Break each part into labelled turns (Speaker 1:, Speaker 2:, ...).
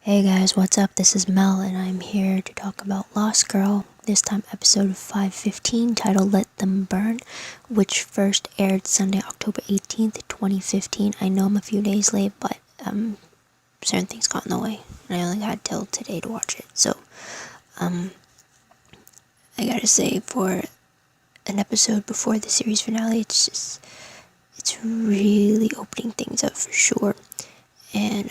Speaker 1: Hey guys, what's up? This is Mel, and I'm here to talk about Lost Girl, this time episode 515, titled Let Them Burn, which first aired Sunday, October 18th, 2015. I know I'm a few days late, but certain things got in the way, and I only had till today to watch it. So, I gotta say, for an episode before the series finale, it's really opening things up for sure. And,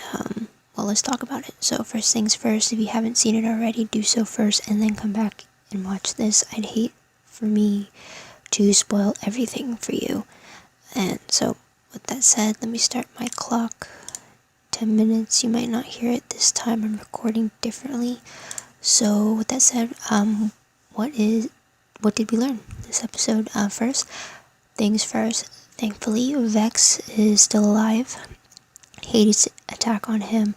Speaker 1: well, let's talk about it. So first things first, if you haven't seen it already, do so first and then come back and watch this. I'd hate for me to spoil everything for you. And so with that said, let me start my clock. 10 minutes, you might not hear it this time. I'm recording differently. So with that said, what did we learn this episode? First things first, thankfully Vex is still alive. Hades' attack on him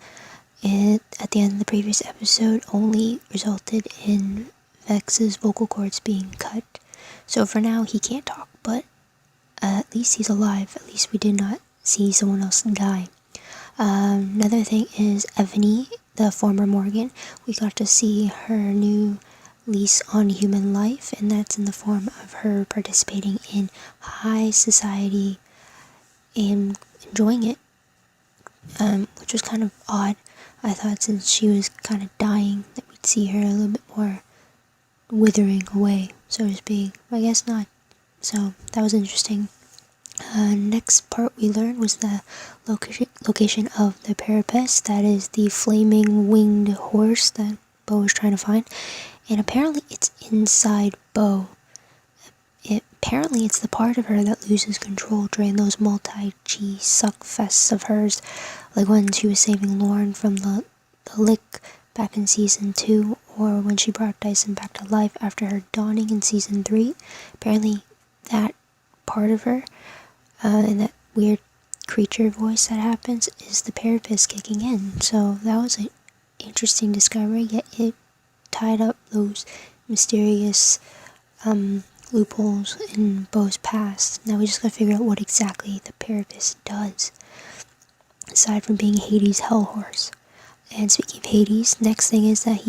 Speaker 1: at the end of the previous episode only resulted in Vex's vocal cords being cut. So for now, he can't talk, but at least he's alive. At least we did not see someone else die. Another thing is Evany, the former Morgan. We got to see her new lease on human life, and that's in the form of her participating in high society and enjoying it. Which was kind of odd. I thought since she was kind of dying that we'd see her a little bit more withering away, so to speak. I guess not. So that was interesting. Next part we learned was the location of the Parapest. That is the flaming winged horse that Bo was trying to find. And apparently it's inside Bo. Apparently it's the part of her that loses control during those multi-G suck fests of hers, like when she was saving Lauren from the lick back in season 2, or when she brought Dyson back to life after her dawning in season 3. Apparently that part of her, and that weird creature voice that happens, is the Parapest kicking in. So that was an interesting discovery, yet it tied up those mysterious loopholes in Bo's past. Now we just gotta figure out what exactly the Parapest does, aside from being Hades' hell horse. And speaking of Hades, next thing is that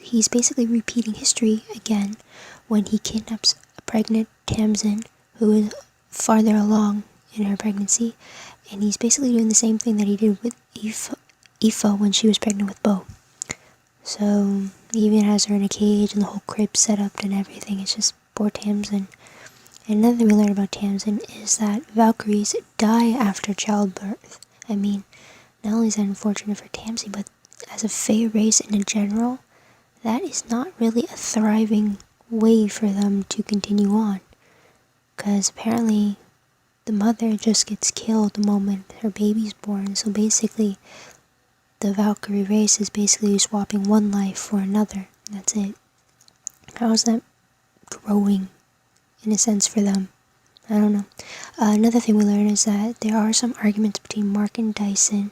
Speaker 1: he's basically repeating history again when he kidnaps a pregnant Tamsin who is farther along in her pregnancy, and he's basically doing the same thing that he did with Aoife when she was pregnant with Bo. So he even has her in a cage and the whole crib set up and everything. It's just poor Tamsin. And another thing we learned about Tamsin is that Valkyries die after childbirth. I mean, not only is that unfortunate for Tamsin, but as a Fae race in general, that is not really a thriving way for them to continue on. Because apparently the mother just gets killed the moment her baby's born. So basically, the Valkyrie race is basically swapping one life for another. That's it. How is that growing, in a sense, for them? I don't know. Another thing we learned is that there are some arguments between Mark and Dyson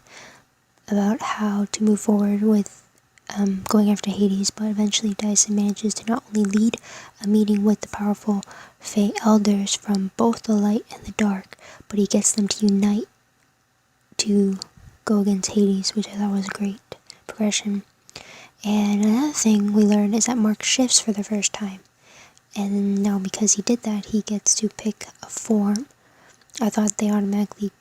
Speaker 1: about how to move forward with going after Hades, but eventually Dyson manages to not only lead a meeting with the powerful Fae elders from both the light and the dark, but he gets them to unite to go against Hades, which I thought was a great progression. And another thing we learned is that Mark shifts for the first time. And now because he did that, he gets to pick a form. I thought they automatically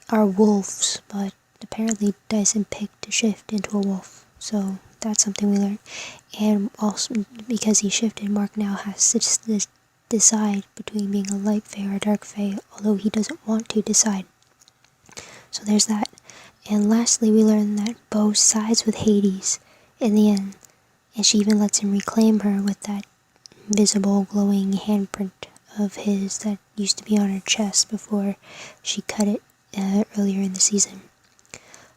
Speaker 1: are wolves, but apparently Dyson picked to shift into a wolf. So that's something we learned. And also, because he shifted, Mark now has to decide between being a light fae or a dark fae, although he doesn't want to decide. So there's that. And lastly, we learned that Bo sides with Hades in the end, and she even lets him reclaim her with that visible glowing handprint of his that used to be on her chest before she cut it earlier in the season.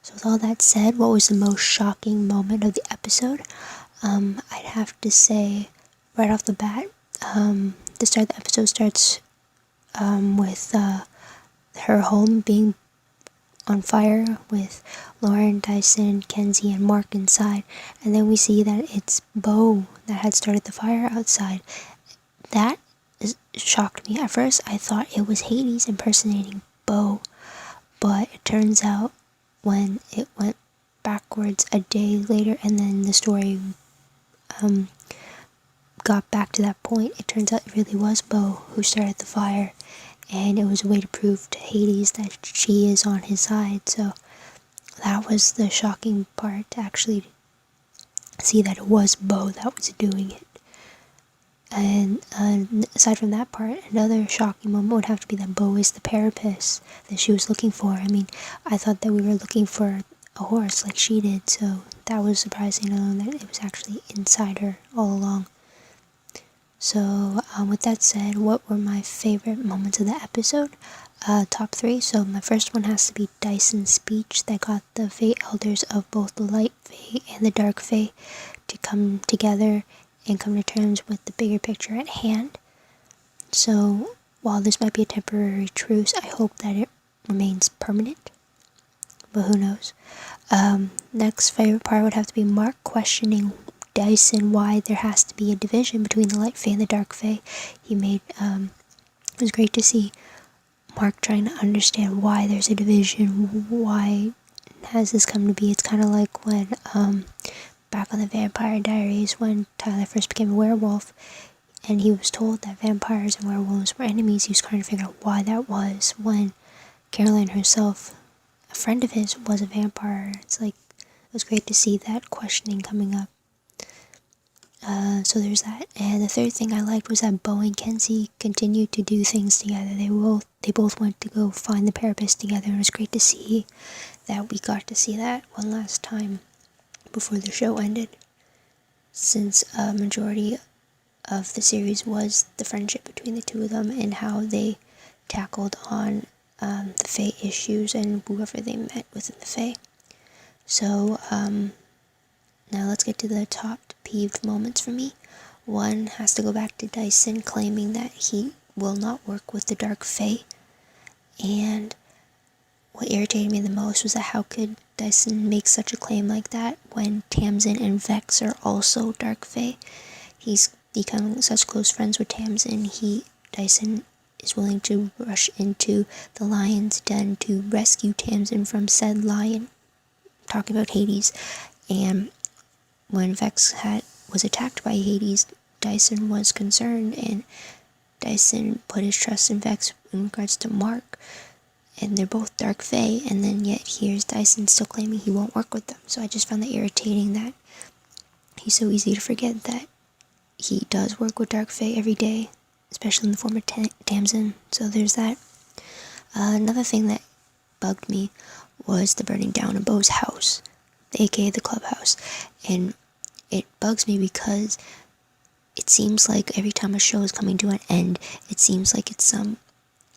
Speaker 1: So with all that said, what was the most shocking moment of the episode? I'd have to say, right off the bat, the episode starts with her home being on fire with Lauren, Dyson, Kenzie, and Mark inside, and then we see that it's Bo that had started the fire outside. That shocked me. At first I thought it was Hades impersonating Bo, but it turns out when it went back backwards a day later, and then the story got back to that point. It turns out it really was Bo who started the fire, and it was a way to prove to Hades that she is on his side. So that was the shocking part, to actually see that it was Bo that was doing it. And aside from that part, another shocking moment would have to be that Bo is the carapace that she was looking for. I mean, I thought that we were looking for a horse like she did, so that was surprising to learn that it was actually inside her all along. So with that said, what were my favorite moments of the episode? Top 3. So my first one has to be Dyson's speech that got the Fae Elders of both the Light Fae and the Dark Fae to come together and come to terms with the bigger picture at hand. So while this might be a temporary truce, I hope that it remains permanent, but who knows. Next favorite part would have to be Mark questioning Dyson why there has to be a division between the Light Fae and the Dark Fae. It was great to see Mark trying to understand why there's a division, why has this come to be. It's kind of like when back on the Vampire Diaries, when Tyler first became a werewolf and he was told that vampires and werewolves were enemies. He was trying to figure out why that was, when Caroline herself, a friend of his, was a vampire. It's like, it was great to see that questioning coming up. So there's that. And the third thing I liked was that Bo and Kenzie continued to do things together. They both went to go find the carapace together, and it was great to see that we got to see that one last time before the show ended, since a majority of the series was the friendship between the two of them and how they tackled on the Fae issues and whoever they met within the Fae. So now let's get to the top peeved moments for me. One has to go back to Dyson claiming that he will not work with the Dark Fae, and what irritated me the most was that how could Dyson make such a claim like that when Tamsin and Vex are also Dark Fae. He's become such close friends with Tamsin. Dyson is willing to rush into the lion's den to rescue Tamsin from said lion. Talking about Hades. And when Vex was attacked by Hades, Dyson was concerned, and Dyson put his trust in Vex in regards to Mark. And they're both Dark Fae, and then yet here's Dyson still claiming he won't work with them. So I just found that irritating, that he's so easy to forget that he does work with Dark Fae every day, especially in the form of Tamsin. So there's that. Another thing that bugged me was the burning down of Bo's house, aka the clubhouse. And it bugs me because it seems like every time a show is coming to an end, it seems like it's some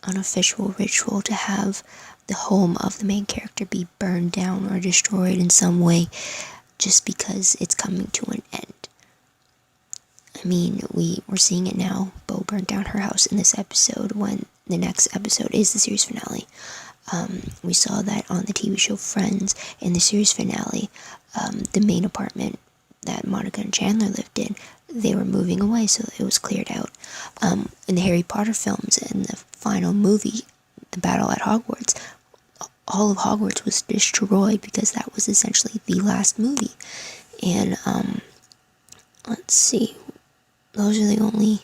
Speaker 1: unofficial ritual to have the home of the main character be burned down or destroyed in some way just because it's coming to an end. I mean, we're seeing it now. Bo burned down her house in this episode, when the next episode is the series finale. We saw that on the TV show Friends. In the series finale, the main apartment that Monica and Chandler lived in, they were moving away, so it was cleared out. In the Harry Potter films, in the final movie, the battle at Hogwarts, all of Hogwarts was destroyed because that was essentially the last movie. And let's see, those are the only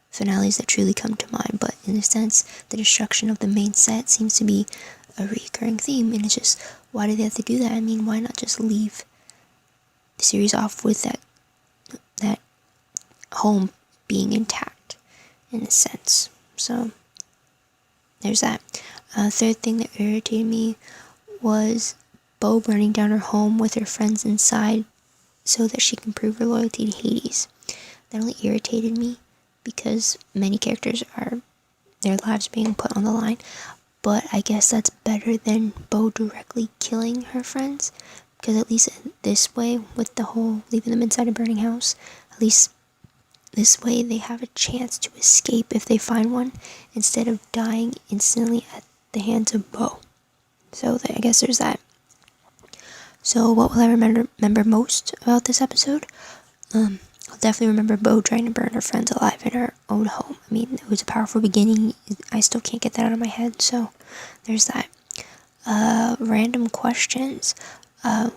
Speaker 1: finales that truly come to mind. But in a sense, the destruction of the main set seems to be a recurring theme, and it's just, why do they have to do that? I mean, why not just leave the series off with that home being intact, in a sense? So there's that. Third thing that irritated me was Bo burning down her home with her friends inside so that she can prove her loyalty to Hades. That only irritated me because many characters are their lives being put on the line, but I guess that's better than Bo directly killing her friends, because at least this way, with the whole leaving them inside a burning house, at least this way they have a chance to escape if they find one, instead of dying instantly at the hands of Bo. So I guess there's that. So what will I remember most about this episode? I'll definitely remember Bo trying to burn her friends alive in her own home. I mean, it was a powerful beginning. I still can't get that out of my head, so there's that. Random questions.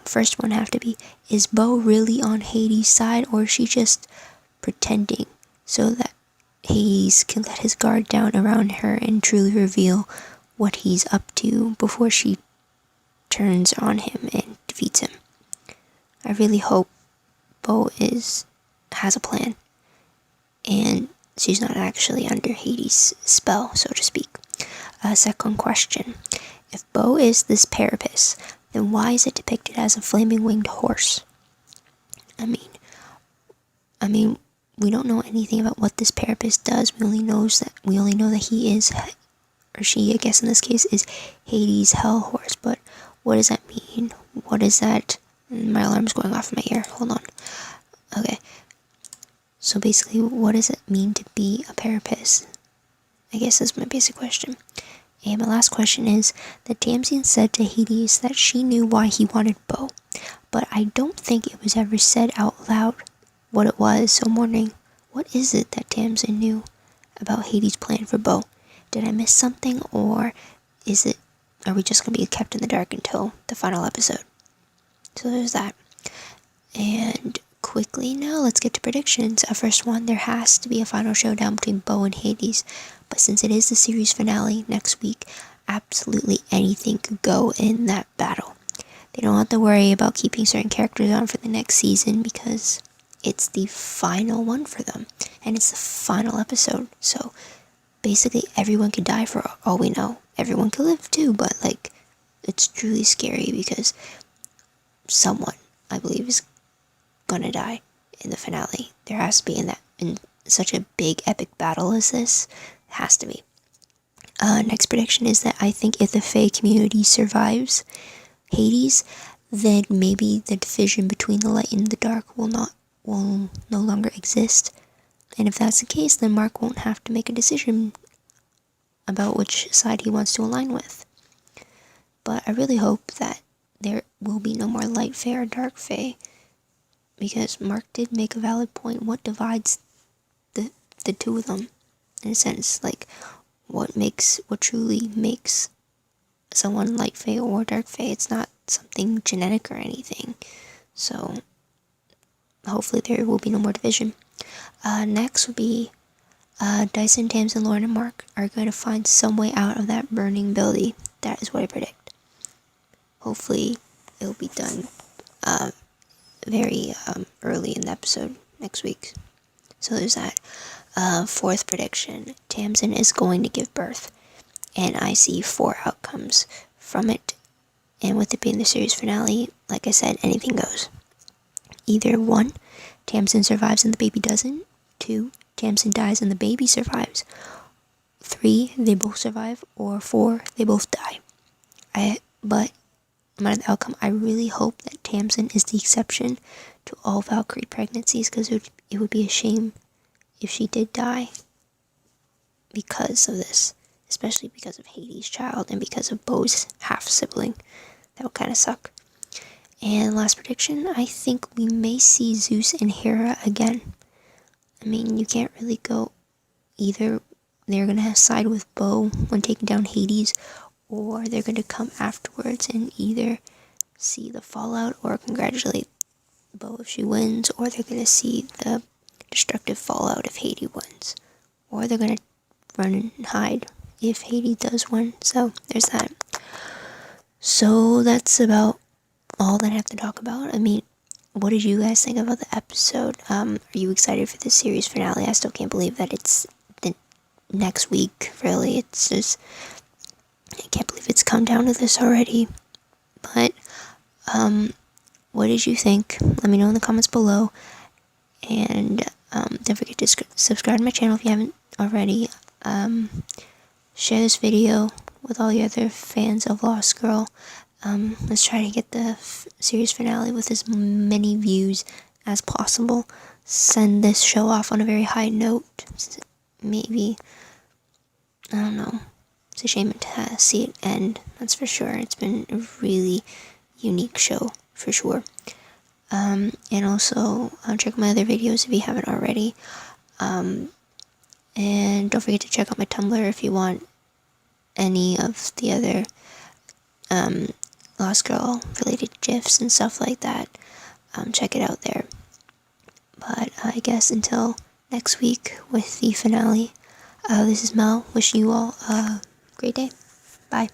Speaker 1: First one have to be, is Bo really on Hades' side, or is she just pretending so that Hades can let his guard down around her and truly reveal what he's up to before she turns on him and defeats him? I really hope Bo has a plan, and she's not actually under Hades' spell, so to speak. Second question. If Bo is this Parapus, then why is it depicted as a flaming winged horse? I mean, we don't know anything about what this Parapus does. We only know that he is, or she, I guess in this case, is Hades' hell horse. But what does that mean? What is that? My alarm's going off in my ear. Hold on. Okay. So basically, what does it mean to be a Parapus? I guess that's my basic question. And my last question is that Tamsin said to Hades that she knew why he wanted Bo, but I don't think it was ever said out loud what it was. So I'm wondering, what is it that Tamsin knew about Hades' plan for Bo? Did I miss something, or are we just going to be kept in the dark until the final episode? So there's that. And quickly now, let's get to predictions. First one, there has to be a final showdown between Bo and Hades. But since it is the series finale next week, absolutely anything could go in that battle. They don't have to worry about keeping certain characters on for the next season because it's the final one for them. And it's the final episode. So basically everyone could die for all we know. Everyone could live too, but it's truly scary because someone, I believe, is gonna die in the finale. There has to be in such a big epic battle as this. Has to be. Next prediction is that I think if the Fae community survives Hades, then maybe the division between the light and the dark will no longer exist. And if that's the case, then Mark won't have to make a decision about which side he wants to align with. But I really hope that there will be no more light Fae or dark Fae, because Mark did make a valid point. What divides the two of them? In a sense, what truly makes someone light Fae or dark Fae? It's not something genetic or anything. So hopefully there will be no more division. Next would be Dyson, Tamsin, Lauren, and Mark are going to find some way out of that burning building. That is what I predict. Hopefully it'll be done very early in the episode next week. So there's that. Fourth prediction, Tamsin is going to give birth, and I see 4 outcomes from it, and with it being the series finale, like I said, anything goes. Either 1, Tamsin survives and the baby doesn't. 2, Tamsin dies and the baby survives. 3, they both survive. Or 4, they both die. But no matter the outcome, I really hope that Tamsin is the exception to all Valkyrie pregnancies, because it would be a shame if she did die because of this, especially because of Hades' child and because of Bo's half-sibling. That would kind of suck. And last prediction, I think we may see Zeus and Hera again. I mean, you can't really go either. They're going to side with Bo when taking down Hades, or they're going to come afterwards and either see the fallout or congratulate Bo if she wins, or they're going to see the destructive fallout if Hades wins, or they're gonna run and hide if Hades does win. So there's that. So that's about all that I have to talk about. I mean, what did you guys think about the episode? Are you excited for the series finale? I still can't believe that it's the next week. Really, it's just, I can't believe it's come down to this already. But what did you think? Let me know in the comments below. And don't forget to subscribe to my channel if you haven't already. Share this video with all the other fans of Lost Girl. Let's try to get the series finale with as many views as possible. Send this show off on a very high note. Maybe, I don't know. It's a shame to see it end, that's for sure. It's been a really unique show, for sure. And also, check out my other videos if you haven't already. And don't forget to check out my Tumblr if you want any of the other Lost Girl related GIFs and stuff like that. Check it out there. But I guess until next week with the finale, this is Mel wishing you all a great day. Bye.